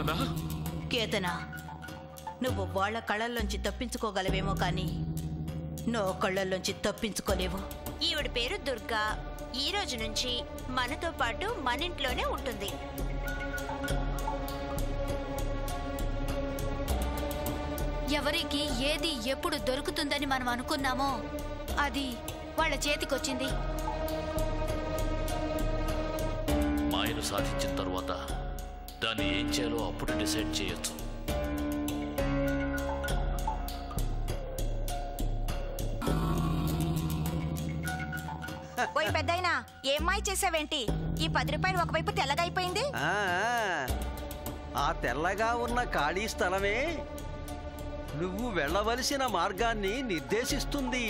నానా? కేతన, నువ్వు వాళ్ళ కళ్ళల్లోంచి తప్పించుకోగలవేమో కానీ నో కళ్ళల్లోంచి తప్పించుకోలేవు. ఈవిడ పేరు దుర్గా. ఈ రోజు నుంచి మనతో పాటు మన ఇంట్లోనే ఉంటుంది. ఎవరికి ఏది ఎప్పుడు దొరుకుతుందని మనం అనుకున్నామో అది వాళ్ళ చేతికొచ్చింది. మాయను సాధించిన తర్వాత దాన్ని ఏం చేయాలో అప్పుడు డిసైడ్ చేయొచ్చు. ఓయ్ పెద్దయినా, ఏం మాయ చేసావేంటి? ఈ 10 రూపాయలు ఒకవైపు తెల్లగా అయిపోయింది. ఆ తెల్లగా ఉన్న ఖాళీ స్థలమే నువ్వు వెళ్ళవలసిన మార్గాన్ని నిర్దేశిస్తుంది.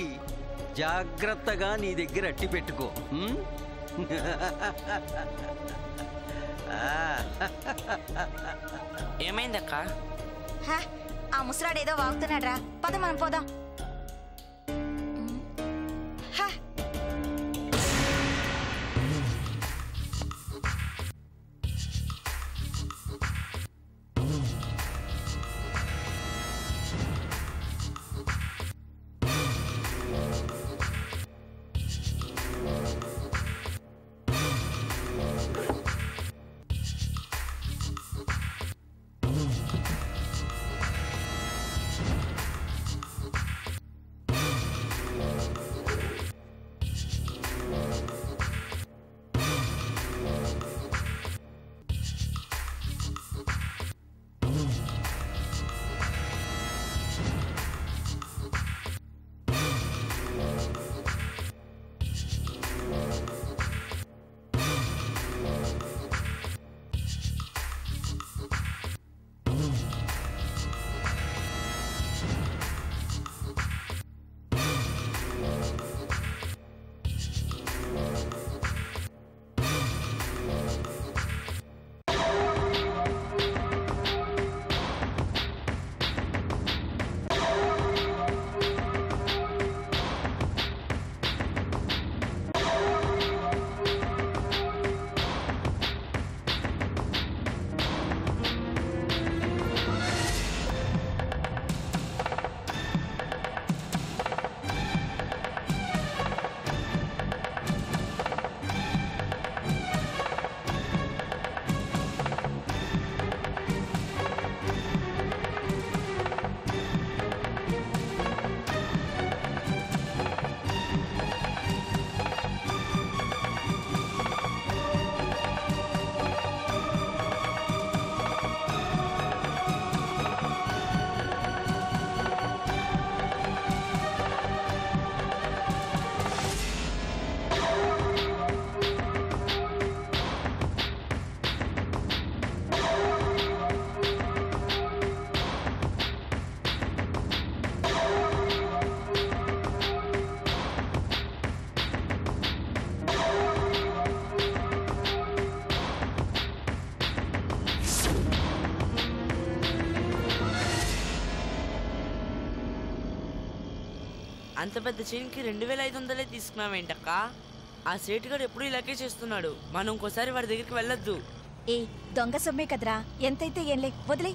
జాగ్రత్తగా నీ దగ్గర అట్టి పెట్టుకో. ఏమైందక్క? ఆ ముసరాడేదో వాగుతున్నాడ్రా, పద మనం పోదాం. అంత పెద్ద చైన్కి 2500 తీసుకున్నావేంటక్క? ఆ సేటుగాడు ఎప్పుడు ఇలాగే చేస్తున్నాడు. మనం ఇంకోసారి వాడి దగ్గరికి వెళ్ళొద్దు. ఏ దొంగ సొమ్మే కదరా, ఎంతైతే ఏంలే, వదిలే.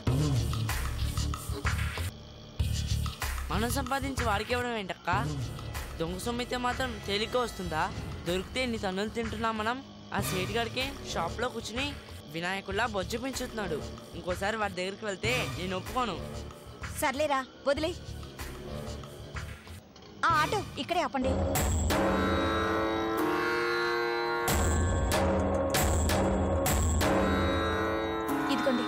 మనం సంపాదించి వాడికి ఇవ్వడం ఏంటక్క? దొంగ సొమ్ము అయితే మాత్రం తేలిగ్గా వస్తుందా? దొరికితే ఎన్ని తన్నులు తింటున్నాం మనం. ఆ సేటుగాడికి షాప్లో కూర్చుని వినాయకుల్లా బొజ్జు పెంచుతున్నాడు. ఇంకోసారి వాడి దగ్గరికి వెళ్తే నేను ఒప్పుకోను. సర్లేరా, వదిలే. ఆ ఆటో ఇక్కడే ఆపండి. ఇదిగోండి.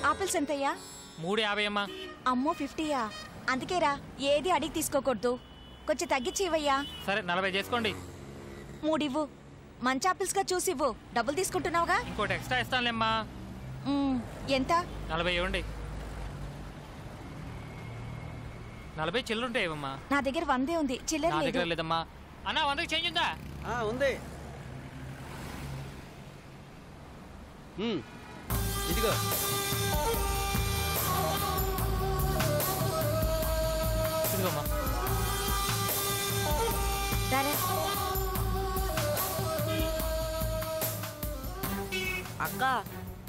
ఆపిల్స్ ఎంతయ్యా? 3.50 అమ్మా. అమ్మో 50యా? అందుకేరా ఏది అడిగి తీసుకోకూడదు, కొంచెం తగ్గించి ఇవ్వయ్యా. సరే 40 చేసుకోండి. 3 ఇవ్వు, మంచి ఆపిల్స్ గా చూసి ఇవ్వు. డబ్బులు తీసుకుంటున్నావుగా. ఇంకోటి ఎక్స్ట్రా ఇస్తానులేమ్మా. ఎంత? 40 ఇవ్వండి. 40 చిల్లరుంటాయి ఇవ్వమ్మా. నా దగ్గర 100 ఉంది, చిల్లర లేదమ్మా. అన్నా 100కి చేంజ్ ఉందా? ఉంది. ఇదిగో ఇదిగోమ్మా. అక్క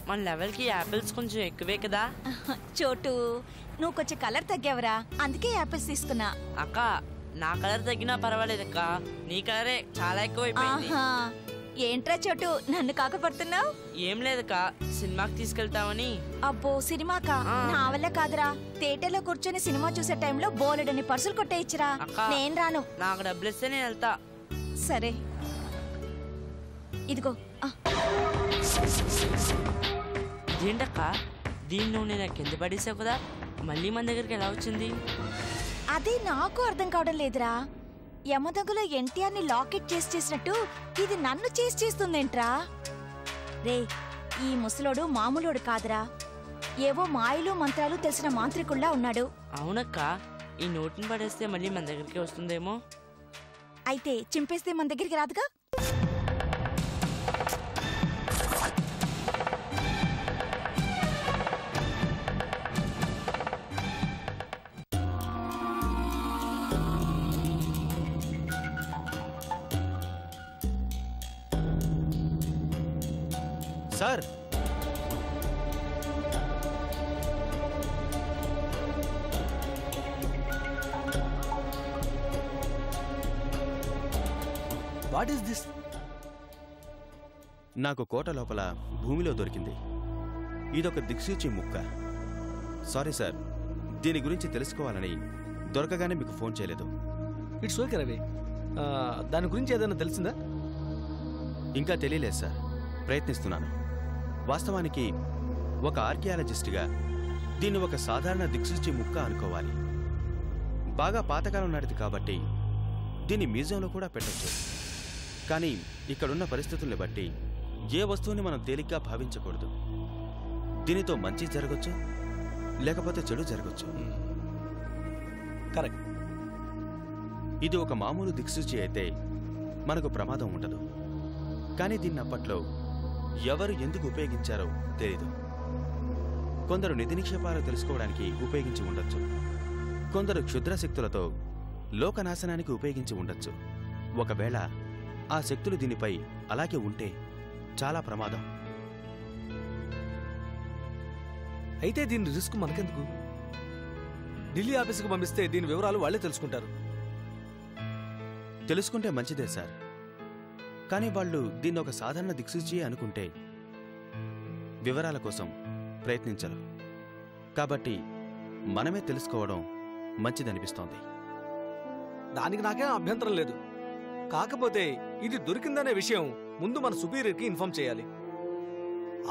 మన లెవెల్కి యాపిల్స్ కొంచెం ఎక్కువే కదా. చోటు నువ్వు కొంచెం కలర్ తగ్గావరా, అందుకే యాపిల్స్ తీసుకున్నా. అక్క నా కలర్ తగ్గినా పర్వాలేదక్క, నీ కలరే చాలా ఎక్కువ అయిపోయింది. ఆహా, ఏంట్రా చోటు నన్ను కాకపడుతున్నావు? ఏం లేదక్క, సినిమాకి తీసుకెళ్తామని. అబ్బో సినిమాకా? ఆ. నా వల్ల కాదురా, థియేటర్లో కూర్చొని సినిమా చూసే టైంలో బోలెడని పర్సులు కొట్టేయిచ్చరా. అక్క. నేను రాను. నాకు డబ్బులు ఇస్తే నేను వెళ్తా. సరే ఇదిగో. ఏంటక్క దీన్ని నువ్వు నేను కింద పడేసావు కదా, మళ్ళీ మన దగ్గరికి ఎలా వచ్చింది? అదే నాకు అర్థం కావడం లేదురా. యమదొంగలో ఎన్టీఆర్ని లాకెట్ చేసినట్టు ఇది నన్ను చేస్తుందేంట్రా? రే, ఈ ముసలోడు మామూలోడు కాదురా, ఏవో మాయలు మంత్రాలు తెలిసిన మాంత్రికుల్లా ఉన్నాడు. అవునక్క, ఈ నోట్ని పడేస్తే మళ్ళీ మన దగ్గరికి వస్తుందేమో. అయితే చింపేస్తే మన దగ్గరికి రాదుగా. Sir, what is this? నాకు కోట లోపల భూమిలో దొరికింది. ఇదొక దిక్సూచి ముక్క. సారీ సార్, దీని గురించి తెలుసుకోవాలని దొరకగానే మీకు ఫోన్ చేయలేదు. It's okay Ravi. దాని గురించి ఏదైనా తెలిసిందా? ఇంకా తెలియలేదు సార్, ప్రయత్నిస్తున్నాను. వాస్తవానికి ఒక ఆర్కియాలజిస్ట్గా దీన్ని ఒక సాధారణ దిక్సూచి ముక్క అనుకోవాలి. బాగా పాతకాలం నాటిది కాబట్టి దీన్ని మ్యూజియంలో కూడా పెట్టొచ్చు. కానీ ఇక్కడున్న పరిస్థితుల్ని బట్టి ఏ వస్తువుని మనం తేలిగ్గా భావించకూడదు. దీనితో మంచి జరగచ్చు, లేకపోతే చెడు జరగచ్చు. కరెక్ట్. ఇది ఒక మామూలు దిక్సూచి అయితే మనకు ప్రమాదం ఉండదు. కానీ దీన్ని అప్పట్లో ఎవరు ఎందుకు ఉపయోగించారో తెలీదు. కొందరు నిధి నిక్షేపాలు తెలుసుకోవడానికి ఉపయోగించి ఉండొచ్చు, కొందరు క్షుద్ర శక్తులతో లోకనాశనానికి ఉపయోగించి ఉండొచ్చు. ఒకవేళ ఆ శక్తులు దీనిపై అలాగే ఉంటే చాలా ప్రమాదం. అయితే దీని రిస్క్ మనకెందుకు? ఢిల్లీ ఆఫీసుకు పంపిస్తే దీని వివరాలు వాళ్ళే తెలుసుకుంటారు. తెలుసుకుంటే మంచిదే సార్, కానీ వాళ్ళు దీన్ని ఒక సాధారణ దిక్సూచి అనుకుంటే వివరాల కోసం ప్రయత్నించరు. కాబట్టి మనమే తెలుసుకోవడం మంచిదనిపిస్తోంది. దానికి నాకేం అభ్యంతరం లేదు. కాకపోతే ఇది దొరికిందనే విషయం ముందు మన సుపీరియర్కి ఇన్ఫార్మ్ చేయాలి.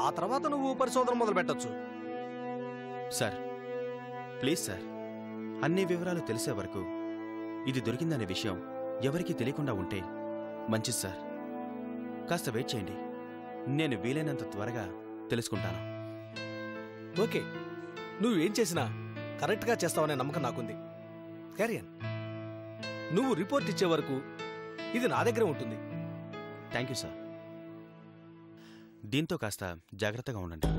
ఆ తర్వాత నువ్వు పరిశోధన మొదలు పెట్టచ్చు. సార్ ప్లీజ్ సార్, అన్ని వివరాలు తెలిసే వరకు ఇది దొరికిందనే విషయం ఎవరికీ తెలియకుండా ఉంటే మంచిది సార్. కాస్త వెయిట్ చేయండి, నేను వీలైనంత త్వరగా తెలుసుకుంటాను. ఓకే, నువ్వేం చేసినా కరెక్ట్గా చేస్తావనే నమ్మకం నాకుంది. క్యారియన్, నువ్వు రిపోర్ట్ ఇచ్చే వరకు ఇది నా దగ్గర ఉంటుంది. Thank you sir. దీంతో కాస్త జాగ్రత్తగా ఉండండి.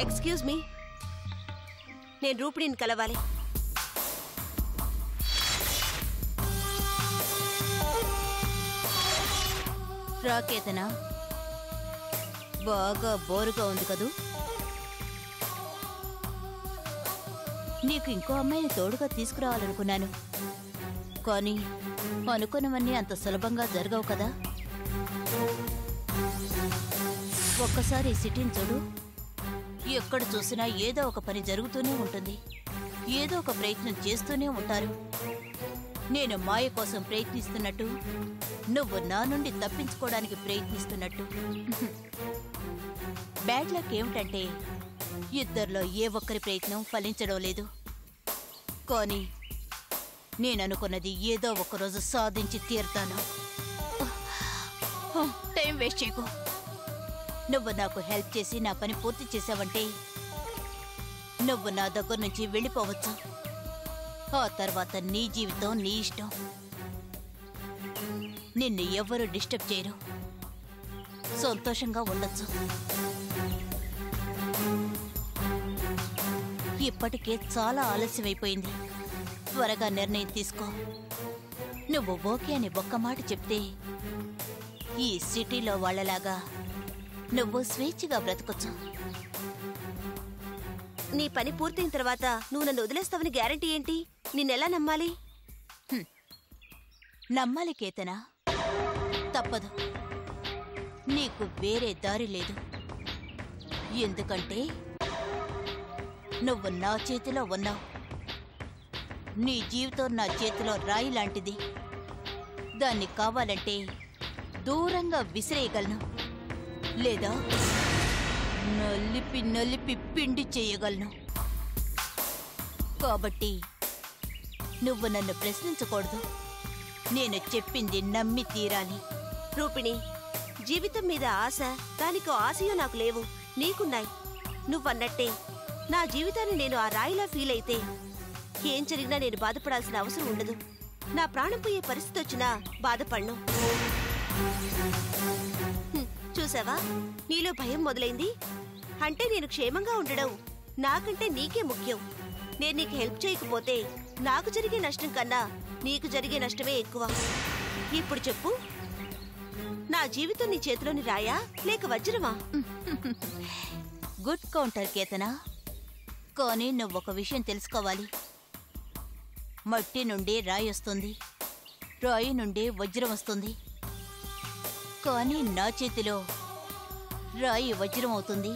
ఎక్స్క్యూజ్ మీ, నేను రూపిణిని కలవాలి. రాకేతనా, బాగా బోరుగా ఉంది కదూ? నీకు ఇంకో అమ్మాయిని తోడుగా తీసుకురావాలనుకున్నాను, కానీ అనుకున్నవన్నీ అంత సులభంగా జరగవు కదా. ఒక్కసారి ఈ సిటీని చూడు, ఎక్కడ చూసినా ఏదో ఒక పని జరుగుతూనే ఉంటుంది, ఏదో ఒక ప్రయత్నం చేస్తూనే ఉంటారు. నేను మాయ కోసం ప్రయత్నిస్తున్నట్టు నువ్వు నా నుండి తప్పించుకోవడానికి ప్రయత్నిస్తున్నట్టు. బ్యాడ్ లక్ ఏమిటంటే ఇద్దరిలో ఏ ఒక్కరి ప్రయత్నం ఫలించడం లేదు. కానీ నేననుకున్నది ఏదో ఒకరోజు సాధించి తీరుతాను. టైం వేస్ట్ చేయకు. నువ్వు నాకు హెల్ప్ చేసి నా పని పూర్తి చేసావంటే నువ్వు నా దగ్గర నుంచి వెళ్ళిపోవచ్చు. ఆ తర్వాత నీ జీవితం నీ ఇష్టం. నిన్ను ఎవరు డిస్టర్బ్ చేయరు. సంతోషంగా ఉండొచ్చు. ఇప్పటికే చాలా ఆలస్యమైపోయింది. త్వరగా నిర్ణయం తీసుకో. నువ్వు ఓకే అని ఒక్క మాట చెప్తే ఈ సిటీలో వాళ్ళలాగా నువ్వు స్వేచ్ఛగా బ్రతకొచ్చు. నీ పని పూర్తయిన తర్వాత నువ్వు నన్ను వదిలేస్తావని గ్యారంటీ ఏంటి? నిన్నెలా నమ్మాలి? నమ్మాలి కేతనా. తప్పదు. నీకు వేరే దారి లేదు. ఎందుకంటే నువ్వు నా చేతిలో ఉన్నావు. నీ జీవితం నా చేతిలో రాయి లాంటిది. దాన్ని కావాలంటే దూరంగా విసిరేయగలను, లేదా నలిపి నలిపి పిండి చేయగలను. కాబట్టి నువ్వు నన్ను ప్రశ్నించకూడదు. నేను చెప్పింది నమ్మి తీరాలి. రూపిణి, జీవితం మీద ఆశ, దానికో ఆశయో నాకు లేవు, నీకున్నాయి. నువ్వన్నట్టే నా జీవితాన్ని నేను ఆ రాయిలా ఫీల్ అయితే ఏం జరిగినా నేను బాధపడాల్సిన అవసరం ఉండదు. నా ప్రాణం పోయే పరిస్థితి వచ్చినా బాధపడను. చూసావా, నీలో భయం మొదలైంది అంటే నేను క్షేమంగా ఉండడం నాకంటే నీకే ముఖ్యం. నేను నీకు హెల్ప్ చేయకపోతే నాకు జరిగే నష్టం కన్నా నీకు జరిగే నష్టమే ఎక్కువ. ఇప్పుడు చెప్పు, నా జీవితం నీ చేతిలోని రాయా లేక వజ్రమా? Good counter కేతనా. కానీ నువ్వొక విషయం తెలుసుకోవాలి. మట్టి నుండి రాయి వస్తుంది, రాయి నుండి వజ్రం వస్తుంది. కానీ నా చేతిలో రాయి వజ్రం అవుతుంది,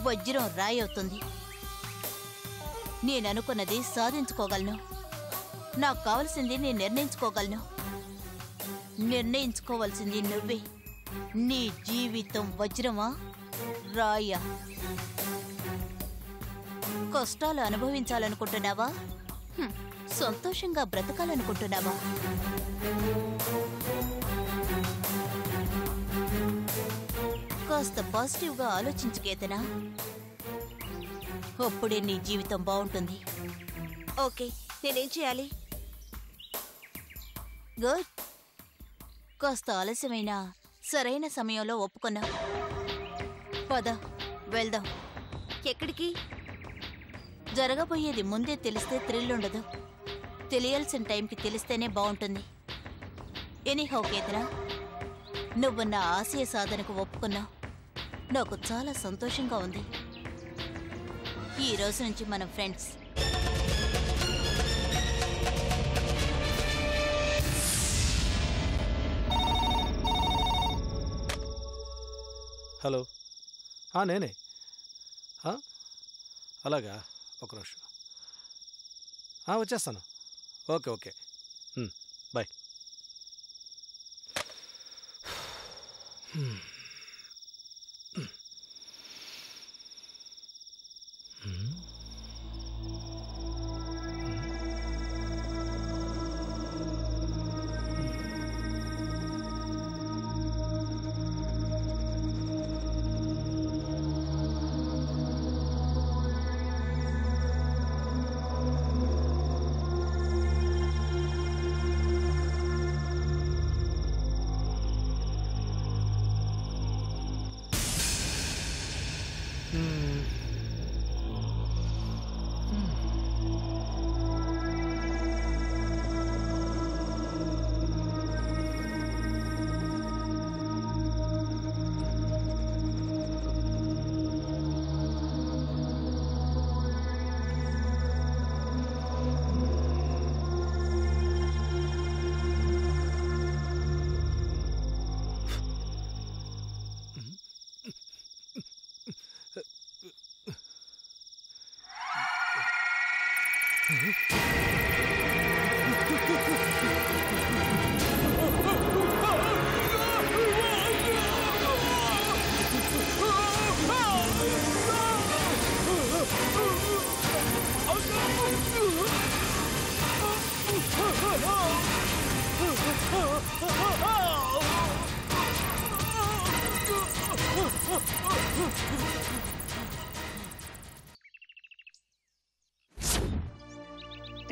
వజ్రం రాయి అవుతుంది. నేననుకున్నది సాధించుకోగలను. నాకు కావలసింది నేను నిర్ణయించుకోగలను. నిర్ణయించుకోవాల్సింది నువ్వే. నీ జీవితం వజ్రమా రాయా? కష్టాలు అనుభవించాలనుకుంటున్నావా? సంతోషంగా బ్రతకాలనుకుంటున్నావా? కాస్త పాజిటివ్గా ఆలోచించు కేతనా. అప్పుడే నీ జీవితం బాగుంటుంది. ఓకే, నేనేం చేయాలి? గుడ్. కాస్త ఆలస్యమైనా సరైన సమయంలో ఒప్పుకున్నా. పద వెళ్దాం. ఎక్కడికి? జరగబోయేది ముందే తెలిస్తే థ్రిల్ ఉండదు. తెలియాల్సిన టైంకి తెలిస్తేనే బాగుంటుంది. ఎనీహౌ కేతనా, నువ్వు నా ఆశయ సాధనకు ఒప్పుకున్నావు. నాకు చాలా సంతోషంగా ఉంది. ఈ రోజు నుంచి మనం ఫ్రెండ్స్. హలో, నేనే. అలాగా, ఒక నిమిషం. వచ్చేస్తాను. Okay okay, bye.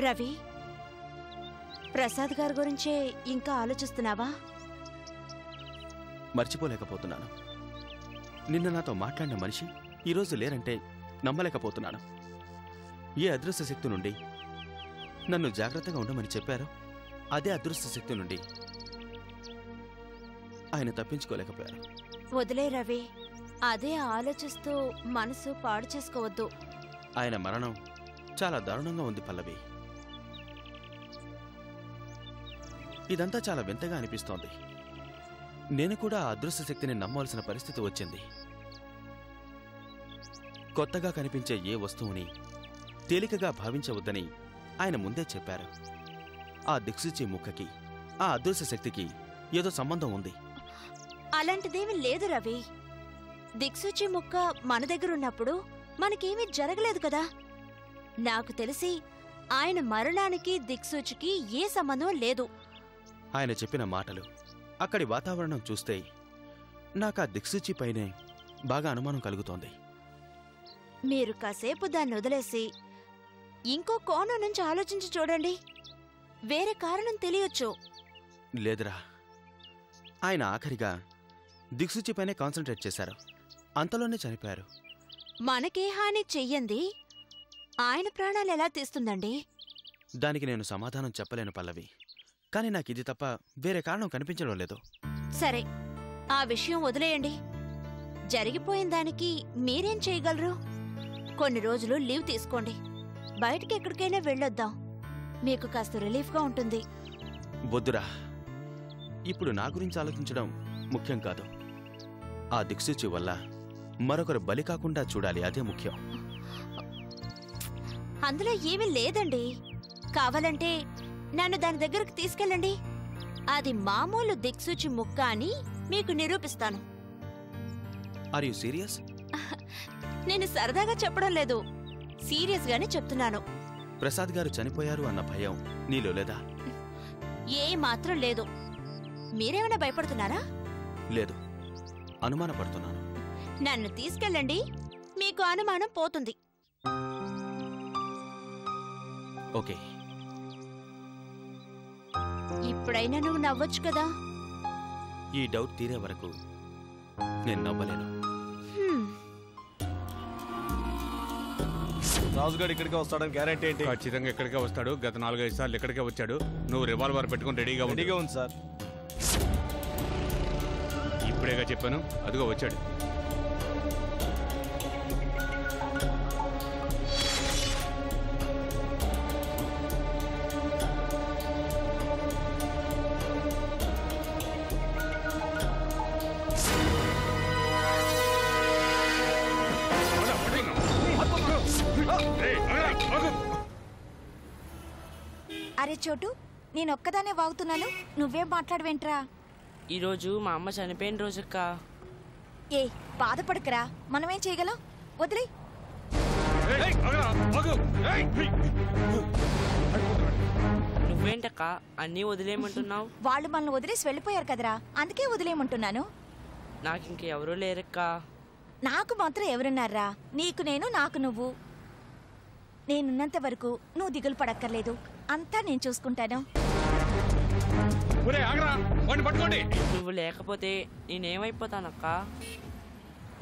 Ravi, Prasad గారి గురించే ఇంకా ఆలోచిస్తున్నావా? మర్చిపోలేకపోతున్నాను. నిన్న నాతో మాట్లాడిన మనిషి ఈరోజు లేరంటే నమ్మలేకపోతున్నాను. ఏ అదృశ్య శక్తి నుండి నన్ను జాగ్రత్తగా ఉండమని చెప్పారో అదే అదృశ్య శక్తి నుండి ఆయన తప్పించుకోలేకపోయారు. వదిలే రవి, అదే ఆలోచిస్తూ మనసు పాడు చేసుకోవద్దు. ఆయన మరణం చాలా దారుణంగా ఉంది పల్లవి. ఇదంతా చాలా వింతగా అనిపిస్తోంది. నేను కూడా ఆ అదృశ్య శక్తిని నమ్మవలసిన పరిస్థితి వచ్చింది. కొత్తగా కనిపించే ఏ వస్తువుని తేలికగా భావించవద్దని ఆయన ముందే చెప్పారు. ఆ దిక్సూచి ముక్కకి ఆ అదృశ్య శక్తికి ఏదో సంబంధం ఉంది. అలాంటిదేమీ లేదు రవి. దిక్సూచి ముక్క మన దగ్గరున్నప్పుడు మనకేమీ జరగలేదు కదా. నాకు తెలిసి ఆయన మరణానికి దిక్సూచికి ఏ సంబంధం లేదు. ఆయన చెప్పిన మాటలు, అక్కడి వాతావరణం చూస్తే నాకు ఆ దిక్సూచి పైనే బాగా అనుమానం కలుగుతోంది. మీరు కాసేపు దాన్ని వదిలేసి ఇంకో కోణం నుంచి ఆలోచించి చూడండి. వేరే కారణం తెలియొచ్చు. లేదురా, ఆయన ఆఖరిగా దిక్సూచి పైనే కాన్సన్ట్రేట్ చేశారు. అంతలోనే చనిపోయారు. మనకే హాని చెయ్యంది ఆయన ప్రాణాలు ఎలా తీస్తుందండి? దానికి నేను సమాధానం చెప్పలేను పల్లవి. కానీ నాకు ఇది తప్ప వేరే కారణం కనిపించడం లేదు. సరే, ఆ విషయం వదిలేయండి. జరిగిపోయిన దానికి మీరేం చేయగలరు? కొన్ని రోజులు లీవ్ తీసుకోండి. బయటికి ఎక్కడికైనా వెళ్ళొద్దాం. మీకు కాస్త రిలీఫ్గా ఉంటుంది. వద్దురా, ఇప్పుడు నా గురించి ఆలోచించడం ముఖ్యం కాదు. ఆ దిక్సూచి వల్ల మరొకరు బలి కాకుండా చూడాలి, అదే ముఖ్యం. అందులో ఏమీ లేదండి. కావాలంటే నన్ను దాని దగ్గరకు తీసుకెళ్ళండి. అది మామూలు దిక్సూచి ముక్క అని మీకు నిరూపిస్తాను. Are you serious? నేను సరదాగా చెప్పడం లేదు, సీరియస్ గానే చెప్తున్నాను. ప్రసాద్ గారు చనిపోయారు అన్న భయం నీలో లేదా? ఏ మాత్రం లేదు. మీరేమైనా భయపడుతున్నారా? లేదు, అనుమానపడుతున్నాను. నన్ను తీసుకెళ్ళండి, మీకు అనుమానం పోతుంది. ఓకే. ఇప్పుడైనా నువ్వు నవ్వొచ్చు కదా. ఈ డౌట్ తీరే వరకు నేను నవ్వలేను. రాజుగాడు ఇక్కడికే వస్తాడని గ్యారెంటీ ఏంటి? ఖచ్చితంగా ఇక్కడికే వస్తాడు. గత 4-5 సార్లు ఇక్కడికే వచ్చాడు. నువ్వు రివాల్వర్ పెట్టుకుని రెడీగా ఉంది సార్. ఇప్పుడేగా చెప్పాను, అదిగో వచ్చాడు. అరే చోటు, నేనొక్కదానే వాగుతున్నాను, నువ్వేం మాట్లాడవేంట్రా? ఈరోజు మా అమ్మ చనిపోయిన రోజక్క. ఏ బాధపడకరా, మనమేం చేయగలం? వదిలే. నువ్వేంటక్క అన్నీ వదిలేయమంటున్నావు? వాళ్ళు మనల్ని వదిలేసి వెళ్ళిపోయారు కదరా, అందుకే వదిలేయమంటున్నాను. నాకు ఇంకెవరూ లేరక్క. నాకు మాత్రం ఎవరున్నారా? నీకు నేను, నాకు నువ్వు. నేనున్నంత వరకు నువ్వు దిగులు పడక్కర్లేదు, అంతా నేను చూసుకుంటాను. నువ్వు లేకపోతే నేనేమైపోతానక్క?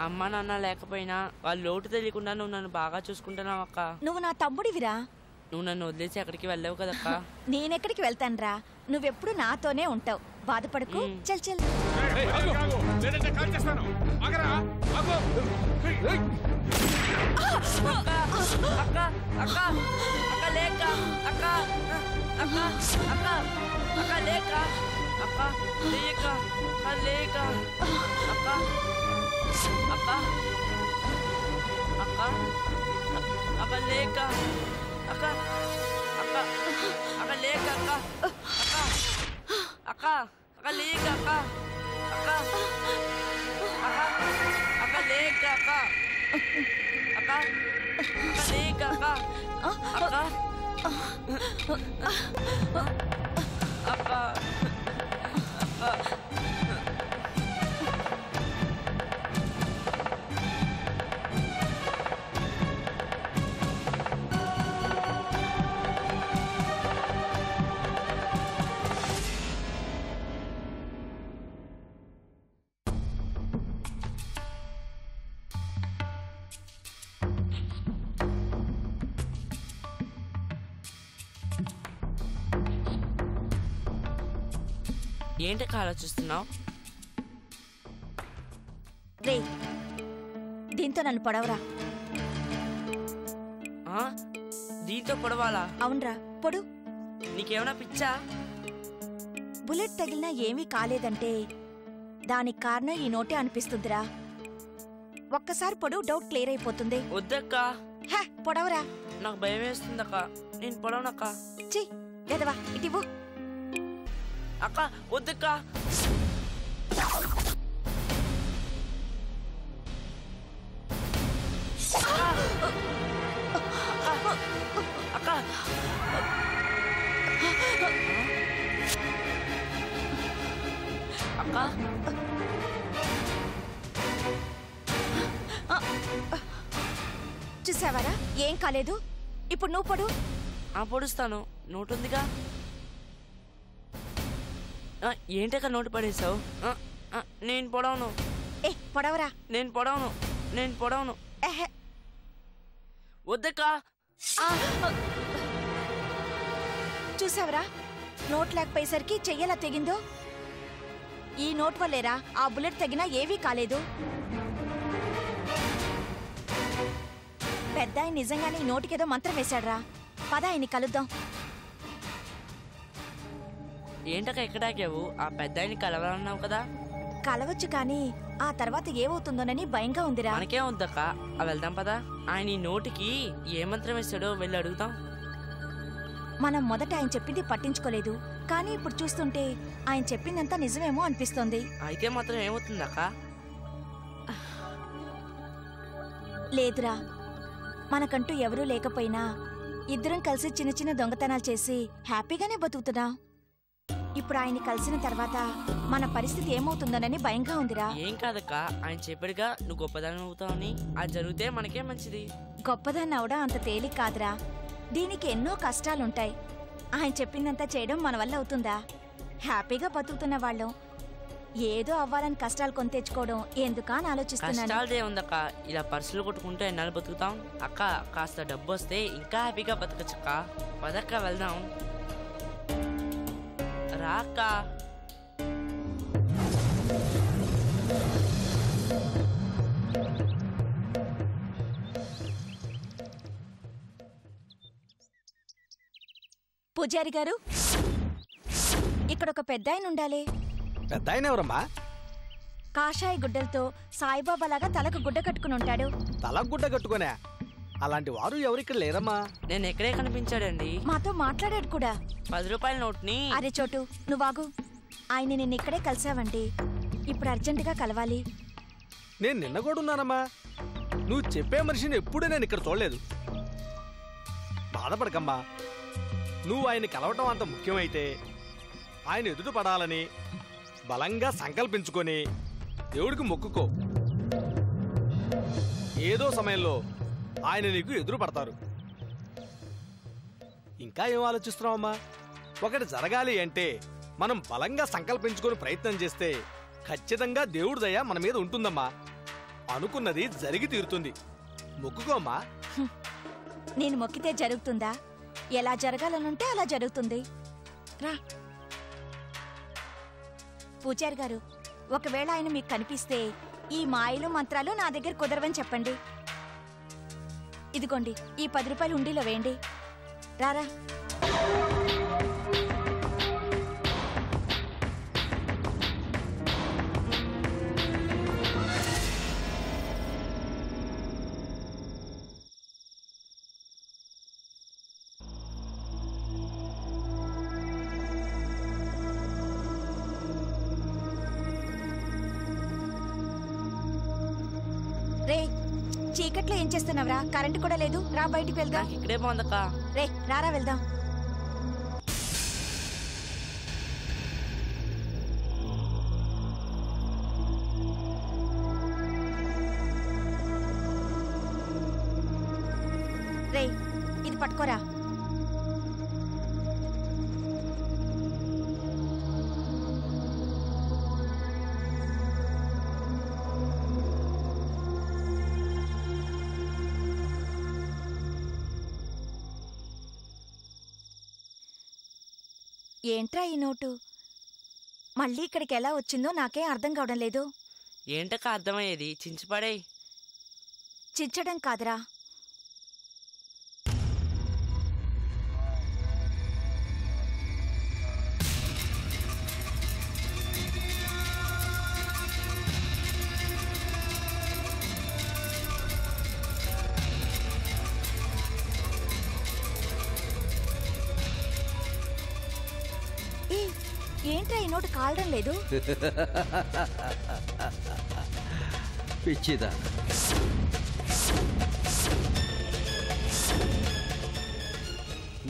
అమ్మ నాన్న లేకపోయినా వాళ్ళ లోటు తెలియకుండా నువ్వు నన్ను బాగా చూసుకుంటున్నావక్క. నువ్వు నా తమ్ముడివిరా. నువ్వు నన్ను వదిలేసి ఎక్కడికి వెళ్ళావు కదక్క. నేనెక్కడికి వెళ్తానురా, నువ్వెప్పుడు నాతోనే ఉంటావు. బాధపడకు. చల్ చల్. ఏంటక్క ఆలోచిస్తున్నావు? రే దీంతో నన్ను పొడవరా. దీంతో పొడవాలా? అవునరా, పొడు. నీకేమైనా పిచ్చా? బుల్లెట్ తగిలినా ఏమీ కాలేదంటే దానికి కారణం ఈ నోటే అనిపిస్తుందిరా. ఒక్కసారి పొడు, డౌట్ క్లియర్ అయిపోతుంది. వద్దక్క. పొడవరా. నాకు భయం వేస్తుందక్క, నేను పొడవనక్క. చి గదవా, ఇటివ్వు. అక్క వద్దక్క. అక్క అక్క చూసావారా, ఏం కాలేదు. ఇప్పుడు నువ్వు పొడు. పొడుస్తాను, నోటుందిగా. ఏంటక్క నోటు పడేసావు? నేను పొడవను. పొడవరా. నేను పొడవను, నేను పొడవను. వద్దక్క. చూసావరా, నోట్ లేకపోయేసరికి చెయ్యలా తెగిందో. ఈ నోట్ వల్లేరా ఆ బుల్లెట్ తగినా ఏవీ కాలేదు. పెద్ద ఆయన నిజంగానే ఈ నోటికేదో మంత్రం వేశాడ్రా. పద ఆయన్ని కలుద్దాం. ఏంటక్క ఎక్కడాకావు? ఆ పెద్ద ఆయన్ని కలవాలన్నావు కదా. కలవచ్చు, కానీ ఆ తర్వాత ఏమవుతుందోనని భయంగా ఉందిరా. మనకే వద్దక్క, వెళ్దాం పదా. ఆయన ఈ నోటికి ఏ మంత్రం వేస్తాడో వెళ్ళి అడుగుతాం. మనం మొదట ఆయన చెప్పింది పట్టించుకోలేదు, కానీ ఇప్పుడు చూస్తుంటే ఆయన చెప్పిందంతా నిజమేమో అనిపిస్తోంది. అయితే మాత్రం ఏమవుతుందక్క? లేదురా, మనకంటూ ఎవరూ లేకపోయినా ఇద్దరం కలిసి చిన్న చిన్న దొంగతనాలు చేసి హ్యాపీగానే బతుకుతున్నాం. ఇప్పుడు ఆయన్ని కలిసిన తర్వాత మన పరిస్థితి ఏమవుతుందోనని భయంగా ఉందిరా. ఏం కాదక్క, ఆయన చెప్పాడుగా నువ్వు గొప్పదాన్ని అవుతావని. అది జరిగితే మనకే మంచిది. గొప్పదాన్ని అవడం అంత తేలిక కాదురా. దీనికి ఎన్నో కష్టాలుంటాయి. ఆయన చెప్పిందంతా చేయడం మన వల్ల అవుతుందా? హ్యాపీగా బతుకుతున్న వాళ్ళం ఏదో అవ్వాలని కష్టాలు కొని తెచ్చుకోవడం ఎందుకా అని ఆలోచిస్తున్నాను. కష్టాలదే ఉందక్క, ఇలా పర్సులు కొట్టుకుంటే ఎన్నాళ్ళు బతుకుతాం అక్క. కాస్త డబ్బు వస్తే ఇంకా హ్యాపీగా బతకచ్చక్క. పదక్క వెళ్దాం. రాక్క. పూజారి గారు, ఇక్కడ ఒక పెద్ద ఆయన ఉండాలి. పెద్ద ఆయన ఎవరమ్మా? కాషాయ గుడ్డలతో సాయిబాబా లాగా తలకు గుడ్డ కట్టుకుని ఉంటాడు. తలకు గుడ్డ కట్టుకునే అలాంటి వారు ఎవరిక్కడ లేరమ్మా. నేను ఎక్కడే కనిపించాడండి. మాతో మాట్లాడాడు కూడా. 10 రూపాయల నోట్ని. అరే చోటు, నువ్వాగు. ఆయన నిన్న ఇక్కడే కలిసావండి. ఇప్పుడు అర్జెంటుగా కలవాలి. నేను నిన్న కూడా ఉన్నానమ్మా. నువ్వు చెప్పే మనిషిని ఎప్పుడూ నేను ఇక్కడ చూడలేదు. బాధపడకమ్మా. నువ్వు ఆయన కలవటం అంత ముఖ్యమైతే ఆయన ఎదుట పడాలని బలంగా సంకల్పించుకొని దేవుడికి మొక్కుకో. ఏదో సమయంలో ఆయన నీకు ఎదురు పడతారు. ఇంకా ఏం ఆలోచిస్తున్నావమ్మా? ఒకటి జరగాలి అంటే మనం బలంగా సంకల్పించుకొని ప్రయత్నం చేస్తే ఖచ్చితంగా దేవుడి దయ మన మీద ఉంటుందమ్మా. అనుకున్నది జరిగి తీరుతుంది. మొక్కుకోమ్మా. నేను మొక్కితే జరుగుతుందా? ఎలా జరగాలనుంటే అలా జరుగుతుంది. రా పూజారి గారు, ఒకవేళ ఆయన మీకు కనిపిస్తే ఈ మాయలు మంత్రాలు నా దగ్గర కుదరవని చెప్పండి. ఇదిగోండి, ఈ 10 రూపాయలు ఉండిలో వేయండి. రారా. రే, చీకట్లో ఏం చేస్తున్నావురా? కరెంటు కూడా లేదు. రా బయటికి వెళ్దాం. ఇక్కడే బాగుందక్క. రే రారా వెళ్దాం. రే ఇది పట్టుకోరా. ఏంట్రా ఈ నోటు? మళ్ళీ ఇక్కడికి ఎలా వచ్చిందో నాకేం అర్థం కావడం లేదు. ఏంటక్క అర్థమయ్యేది? చించిపడే. చించడం కాదురా, ఏంట్రా ఈ నోటు కాలడం లేదు? పిచ్చిదా,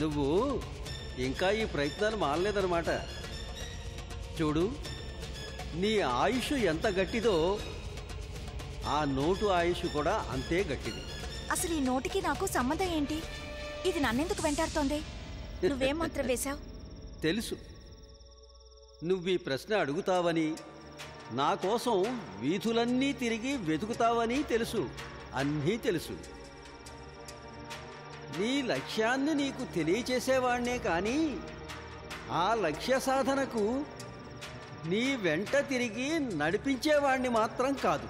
నువ్వు ఇంకా ఈ ప్రయత్నాలు మానలేదన్నమాట. చూడు, నీ ఆయుష్ ఎంత గట్టిదో ఆ నోటు ఆయుష్ కూడా అంతే గట్టిది. అసలు ఈ నోటికి నాకు సంబంధం ఏంటి? ఇది నన్నెందుకు వెంటాడుతోంది? నువ్వేం మంత్రం వేశావు? తెలుసు, నువ్వీ ప్రశ్న అడుగుతావని, నా కోసం వీధులన్నీ తిరిగి వెతుకుతావని తెలుసు. అన్నీ తెలుసు. నీ లక్ష్యాన్ని నీకు తెలియచేసేవాణ్ణే కానీ ఆ లక్ష్య సాధనకు నీ వెంట తిరిగి నడిపించేవాణ్ణి మాత్రం కాదు.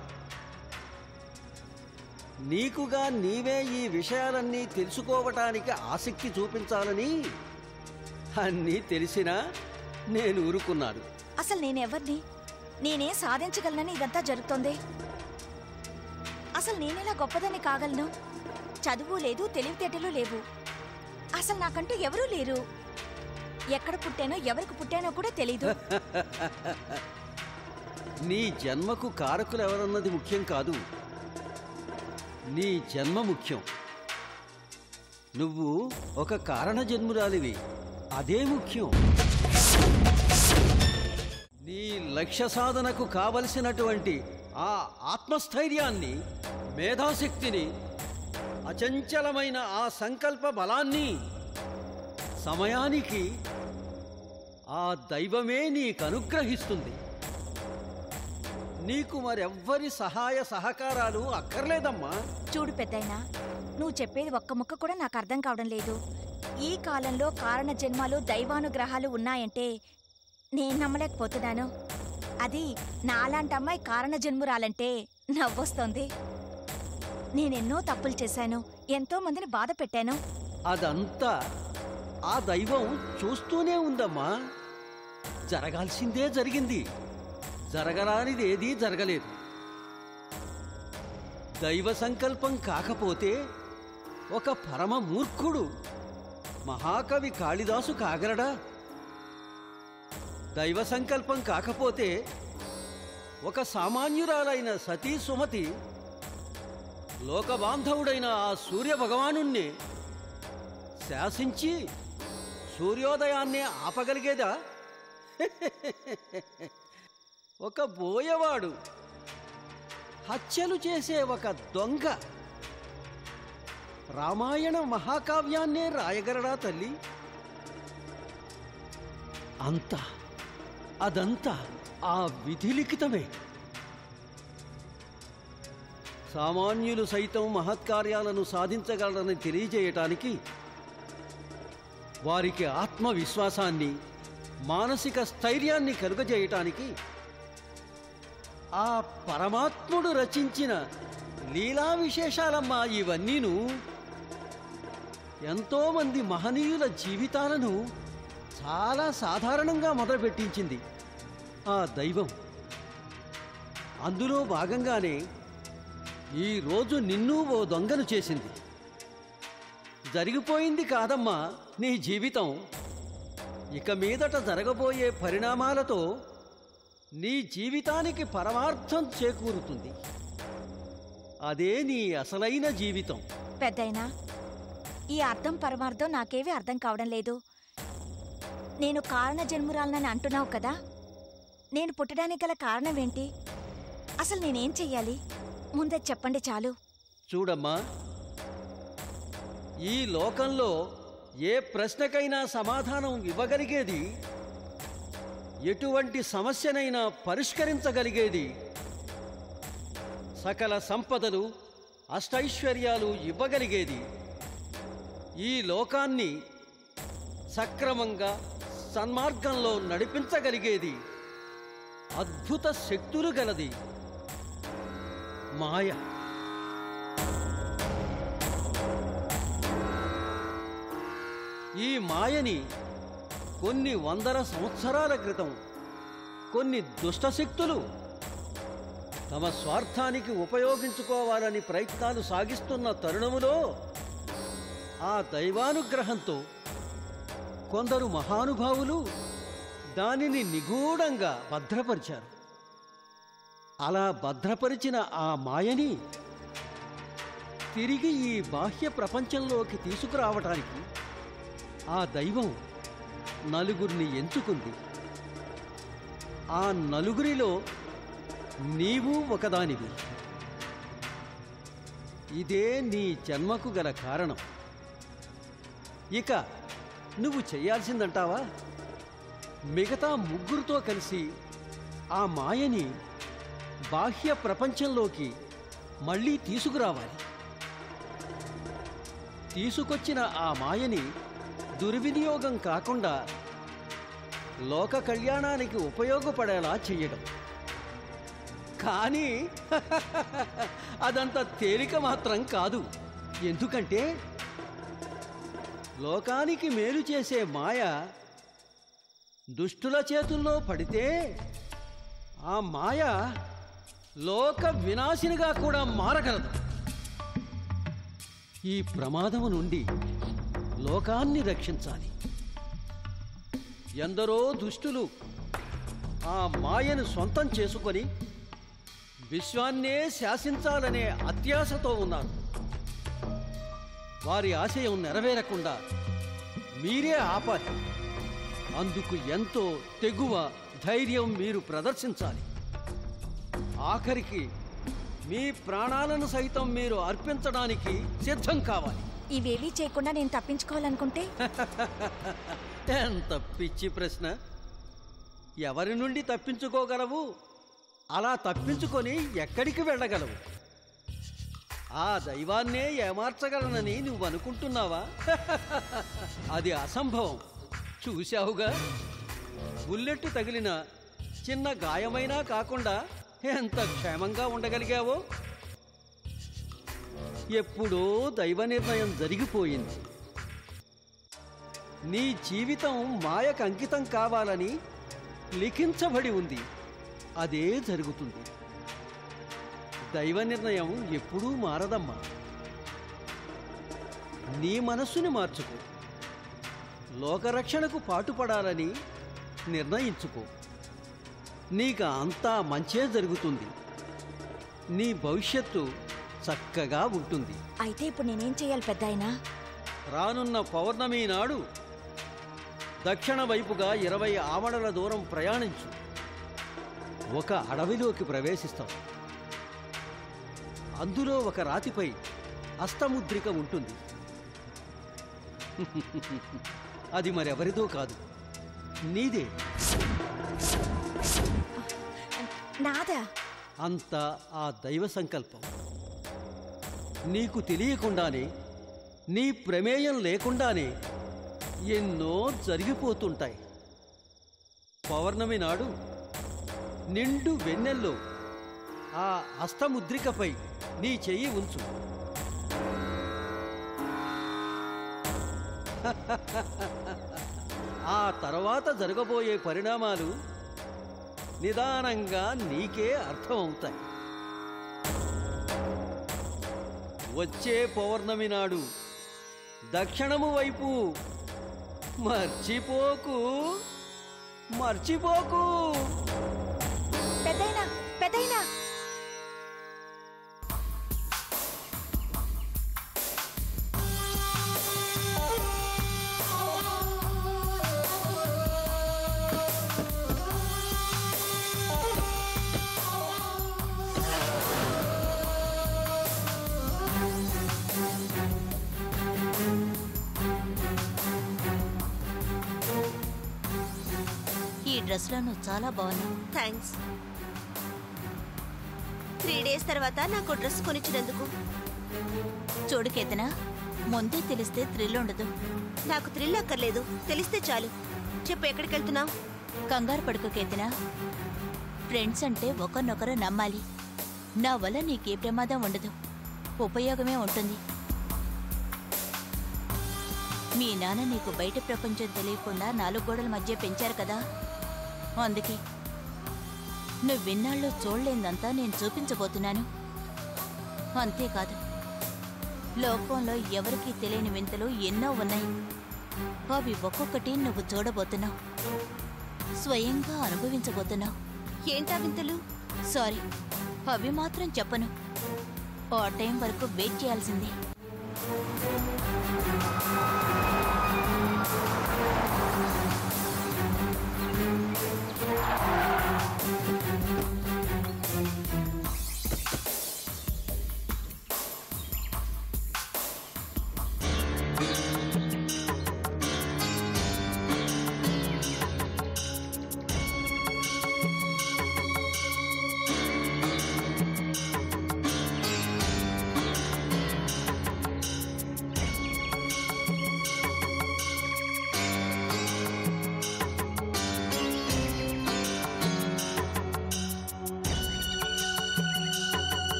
నీకుగా నీవే ఈ విషయాలన్నీ తెలుసుకోవటానికి ఆసక్తి చూపించాలని అన్నీ తెలిసినా నేను ఊరుకున్నాను. అసలు నేనెవర్ని? నేనే సాధించగలనని ఇదంతా జరుగుతోంది. అసలు నేనెలా గొప్పదని కాగలను? చదువు లేదు, తెలివితేటలు లేవు. అసలు నాకంటూ ఎవరూ లేరు. ఎక్కడ పుట్టానో ఎవరికి పుట్టానో కూడా తెలీదు. నీ జన్మకు కారకులెవరన్నది ముఖ్యం కాదు, నీ జన్మ ముఖ్యం. నువ్వు ఒక కారణ జన్మురాలివి, అదే ముఖ్యం. నీ లక్ష్య సాధనకు కావలసినటువంటి ఆ ఆత్మస్థైర్యాన్ని, మేధాశక్తిని, అచంచలమైన ఆ సంకల్ప బలాన్ని సమయానికి ఆ దైవమే నీకు అనుగ్రహిస్తుంది. నీకు మరెవ్వరి సహాయ సహకారాలు అక్కర్లేదమ్మా. చూడు పెద్దయినా, నువ్వు చెప్పేది ఒక్క ముక్క కూడా నాకు అర్థం కావడం లేదు. ఈ కాలంలో కారణ జన్మాలు, దైవానుగ్రహాలు ఉన్నాయంటే నేను నమ్మలేకపోతున్నాను. అది నాలాంటి అమ్మాయి కారణ జన్మురాలంటే నవ్వొస్తోంది. నేనెన్నో తప్పులు చేశాను, ఎంతో మందిని బాధ పెట్టాను. అదంతా ఆ దైవం చూస్తూనే ఉందమ్మా. జరగాల్సిందే జరిగింది, జరగరానిదేదీ జరగలేదు. దైవ సంకల్పం కాకపోతే ఒక పరమ మూర్ఖుడు మహాకవి కాళిదాసు కాగలడా? దైవ సంకల్పం కాకపోతే ఒక సామాన్యురాలైన సతీ సుమతి లోకబాంధవుడైన ఆ సూర్య భగవానుణ్ణి శాసించి సూర్యోదయాన్నే ఆపగలిగేదా? ఒక బోయవాడు, హత్యలు చేసే ఒక దొంగ రామాయణ మహాకావ్యాన్నే రాయగలడా తల్లి? అదంతా ఆ విధిలిఖితమే. సామాన్యులు సైతం మహత్కార్యాలను సాధించగలరని తెలియజేయటానికి, వారికి ఆత్మవిశ్వాసాన్ని, మానసిక స్థైర్యాన్ని కలుగజేయటానికి ఆ పరమాత్ముడు రచించిన లీలా విశేషాలమ్మా ఇవన్నీను. ఎంతోమంది మహనీయుల జీవితాలను చాలా సాధారణంగా మొదలుపెట్టించింది ఆ దైవం. అందులో భాగంగానే ఈరోజు నిన్ను ఓ దొంగను చేసింది. జరిగిపోయింది కాదమ్మా నీ జీవితం. ఇక మీదట జరగబోయే పరిణామాలతో నీ జీవితానికి పరమార్థం చేకూరుతుంది. అదే నీ అసలైన జీవితం. పెద్దయినా, ఈ అర్థం పరమార్థం నాకేవీ అర్థం కావడం లేదు. నేను కారణ జన్మురాలనని అంటున్నావు కదా, నేను పుట్టడానికి గల కారణమేంటి? అసలు నేనేం చెయ్యాలి? ముందే చెప్పండి చాలు. చూడమ్మా, ఈ లోకంలో ఏ ప్రశ్నకైనా సమాధానం ఇవ్వగలిగేది, ఎటువంటి సమస్యనైనా పరిష్కరించగలిగేది, సకల సంపదలు అష్టైశ్వర్యాలు ఇవ్వగలిగేది, ఈ లోకాన్ని సక్రమంగా సన్మార్గంలో నడిపించగలిగేది అద్భుత శక్తులు గలది మాయ. ఈ మాయని కొన్ని వందల సంవత్సరాల క్రితం కొన్ని దుష్టశక్తులు తమ స్వార్థానికి ఉపయోగించుకోవాలని ప్రయత్నాలు సాగిస్తున్న తరుణములో ఆ దైవానుగ్రహంతో కొందరు మహానుభావులు దానిని నిగూఢంగా భద్రపరిచారు. అలా భద్రపరిచిన ఆ మాయని తిరిగి ఈ బాహ్య ప్రపంచంలోకి తీసుకురావటానికి ఆ దైవం నలుగురిని ఎంచుకుంది. ఆ నలుగురిలో నీవు ఒకదానివి. ఇదే నీ జన్మకు గల కారణం. ఇక నువ్వు చెయ్యాల్సిందంటావా? మిగతా ముగ్గురితో కలిసి ఆ మాయని బాహ్య ప్రపంచంలోకి మళ్ళీ తీసుకురావాలి. తీసుకొచ్చిన ఆ మాయని దుర్వినియోగం కాకుండా లోక కళ్యాణానికి ఉపయోగపడేలా చెయ్యడం. కానీ అదంత తేలిక మాత్రం కాదు. ఎందుకంటే లోకానికి మేలు చేసే మాయ దుష్టుల చేతుల్లో పడితే ఆ మాయ లోక వినాశినిగా కూడా మారగలదు. ఈ ప్రమాదము నుండి లోకాన్ని రక్షించాలి. ఎందరో దుష్టులు ఆ మాయను సొంతం చేసుకొని విశ్వాన్నే శాసించాలనే అత్యాశతో ఉన్నారు. వారి ఆశయం నెరవేరకుండా మీరే ఆపాలి. అందుకు ఎంతో తెగువ, ధైర్యం మీరు ప్రదర్శించాలి. ఆఖరికి మీ ప్రాణాలను సైతం మీరు అర్పించడానికి సిద్ధం కావాలి. ఇవేవీ చేయకుండా నేను తప్పించుకోవాలనుకుంటే? ఎంత పిచ్చి ప్రశ్న! ఎవరి నుండి తప్పించుకోగలవు? అలా తప్పించుకొని ఎక్కడికి వెళ్ళగలవు? ఆ దైవాన్నే ఏమార్చగలనని నువ్వు అనుకుంటున్నావా? అది అసంభవం. చూశావుగా, బుల్లెట్ తగిలిన చిన్న గాయమైనా కాకుండా ఎంత క్షేమంగా ఉండగలిగావో. ఎప్పుడో దైవ నిర్ణయం జరిగిపోయింది. నీ జీవితం మాయకు అంకితం కావాలని లిఖించబడి ఉంది. అదే జరుగుతుంది. దైవ నిర్ణయం ఎప్పుడూ మారదమ్మా. నీ మనస్సుని మార్చుకో. లోకరక్షణకు పాటుపడాలని నిర్ణయించుకో. నీకు అంతా మంచే జరుగుతుంది. నీ భవిష్యత్తు చక్కగా ఉంటుంది. అయితే ఇప్పుడు నేనేం చేయాలి పెద్దాయనా? రానున్న పౌర్ణమి నాడు దక్షిణ వైపుగా 20 ఆమడల దూరం ప్రయాణించు. ఒక అడవిలోకి ప్రవేశిస్తావు. అందులో ఒక రాతిపై అష్టముద్రిక ఉంటుంది. అది మరెవరిదో కాదు, నీదే. నాదా? అంతా ఆ దైవ సంకల్పం. నీకు తెలియకుండానే, నీ ప్రమేయం లేకుండానే ఎన్నో జరిగిపోతుంటాయి. పౌర్ణమి నాడు నిండు వెన్నెల్లో ఆ అష్టముద్రికపై నీ చెయ్యి ఉంచు. ఆ తర్వాత జరగబోయే పరిణామాలు నిదానంగా నీకే అర్థమవుతాయి. వచ్చే పౌర్ణమి నాడు దక్షిణము వైపు మర్చిపోకు, మర్చిపోకు. పెద్దయినా, పెద్దయినా! ఈ డ్రెస్లో నువ్వు చాలా బాగున్నావు. థ్యాంక్స్. 3 days తర్వాత నాకు డ్రెస్ కొనిచ్చినందుకు. చూడు కేతనా, ముందే తెలిస్తే థ్రిల్ ఉండదు. నాకు థ్రిల్ అక్కర్లేదు, తెలిస్తే చాలు. చెప్పు, ఎక్కడికి వెళ్తున్నావు? కంగారు పడుకో కేతనా. ఫ్రెండ్స్ అంటే ఒకరినొకరు నమ్మాలి. నా వల్ల నీకే ప్రమాదం ఉండదు, ఉపయోగమే ఉంటుంది. మీ నాన్న నీకు బయట ప్రపంచం తెలియకుండా 4 గోడల మధ్య పెంచారు కదా, అందుకే నువ్విన్నాళ్ళు చూడలేందంతా నేను చూపించబోతున్నాను. అంతేకాదు, లోకంలో ఎవరికీ తెలియని వింతలు ఎన్నో ఉన్నాయి. అవి ఒక్కొక్కటి నువ్వు చూడబోతున్నావు, స్వయంగా అనుభవించబోతున్నావు. ఏంటా వింతలు? సారీ, అవి మాత్రం చెప్పను. ఆ టైం వరకు వెయిట్ చేయాల్సిందే.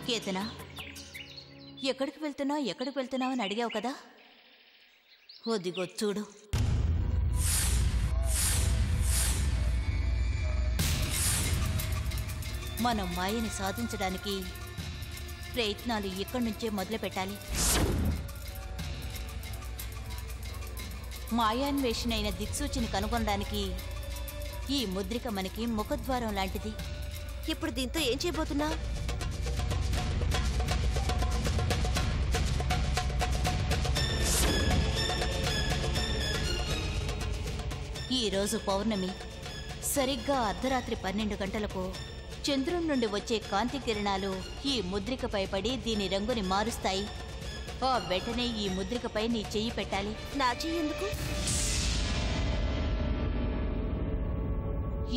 కేతనా, ఎక్కడికి వెళ్తున్నావు అని అడిగావు కదా, ఒదిగో చూడు. మనం మాయని సాధించడానికి ప్రయత్నాలు ఇక్కడి నుంచే మొదలు పెట్టాలి. మాయాన్వేషణ అయిన దిక్సూచిని కనుగొనడానికి ఈ ముద్రిక మనకి ముఖద్వారం లాంటిది. ఇప్పుడు దీంతో ఏం చేయబోతున్నా? ఈరోజు పౌర్ణమి, సరిగ్గా అర్ధరాత్రి 12 గంటలకు చంద్రుడి నుండి వచ్చే కాంతి కిరణాలు ఈ ముద్రికపై పడి దీని రంగుని మారుస్తాయి. ఆ వెంటనే ఈ ముద్రికపై నీ చెయ్యి పెట్టాలి. నా చెయ్యి ఎందుకు?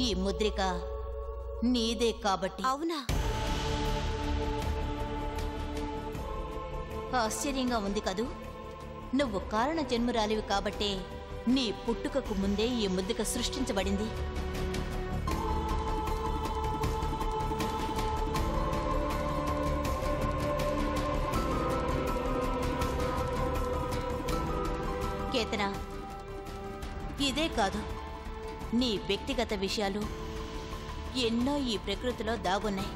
ఈ ముద్రిక నీదే కాబట్టి. అవునా? ఆశ్చర్యంగా ఉంది కదూ. నువ్వు కారణ జన్మురాలివి కాబట్టే నీ పుట్టుకకు ముందే ఈ ముద్రిక సృష్టించబడింది. కేతనా, ఇదే కాదు, నీ వ్యక్తిగత విషయాలు ఎన్నో ఈ ప్రకృతిలో దాగున్నాయి.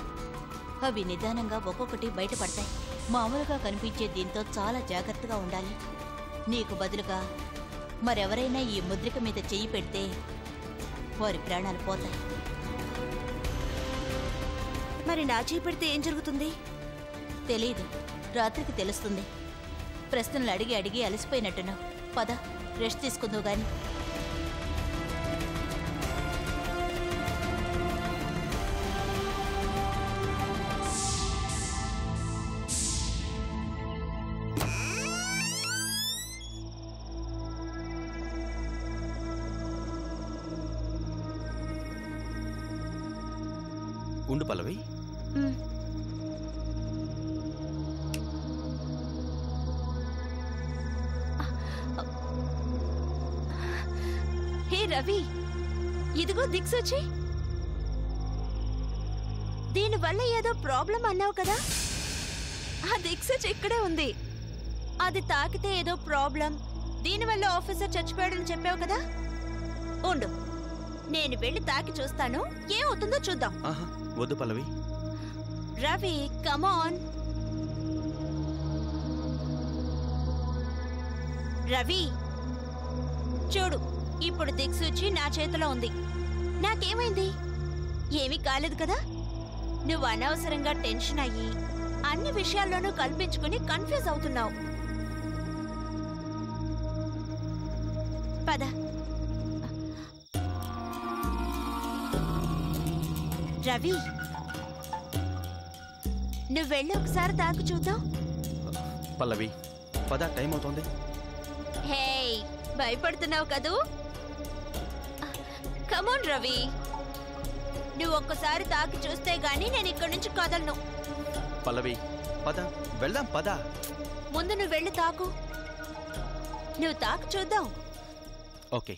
అవి నిదానంగా ఒక్కొక్కటి బయటపడతాయి. మామూలుగా కనిపించే దీంతో చాలా జాగ్రత్తగా ఉండాలి. నీకు బదులుగా మరెవరైనా ఈ ముద్రిక మీద చెయ్యి పెడితే వారి ప్రాణాలు పోతాయి. మరి నా చెయ్యి పెడితే ఏం జరుగుతుంది? తెలీదు, రాత్రికి తెలుస్తుంది. ప్రశ్నలు అడిగి అడిగి అలసిపోయినట్టున్నావు. పద, రెస్ట్ తీసుకుందువు గాని. ఉండు పల్లవి. హే రవి, ఇదిగో దిక్సూచి. దీనివల్ల ఏదో ప్రాబ్లం అన్నావు కదా, ఆ దిక్సూచి ఇక్కడే ఉంది. అది తాకితే ఏదో ప్రాబ్లం, దీనివల్ల ఆఫీసర్ చచ్చిపోయాడని చెప్పావు కదా. ఉండు, నేను వెళ్ళి తాకి చూస్తాను, ఏమవుతుందో చూద్దాం. వద్దు పల్లవి. రవి, కమాన్. రవి చూడు, ఇప్పుడు దిక్సూచి నా చేతిలో ఉంది. నాకేమైంది? ఏమీ కాలేదు కదా. నువ్వు అనవసరంగా టెన్షన్ అయ్యి అన్ని విషయాల్లోనూ కల్పించుకుని కన్ఫ్యూజ్ అవుతున్నావు. పద. రవి, నువ్వు వెళ్ళి ఒకసారి తాకు చూద్దాం. పల్లవి పద, టైం అవుతోంది. హే భయపడుతున్నావు కదూ? కమోన్ రవి, నువ్వు ఒక్కసారి తాకి చూస్తే గానీ నేను ఇక్కడి నుంచి కదలను. పల్లవి పద, వెళ్దాం పద. ముందు నువ్వు వెళ్ళి తాకు. నువ్వు తాకు చూద్దాం. ఓకే.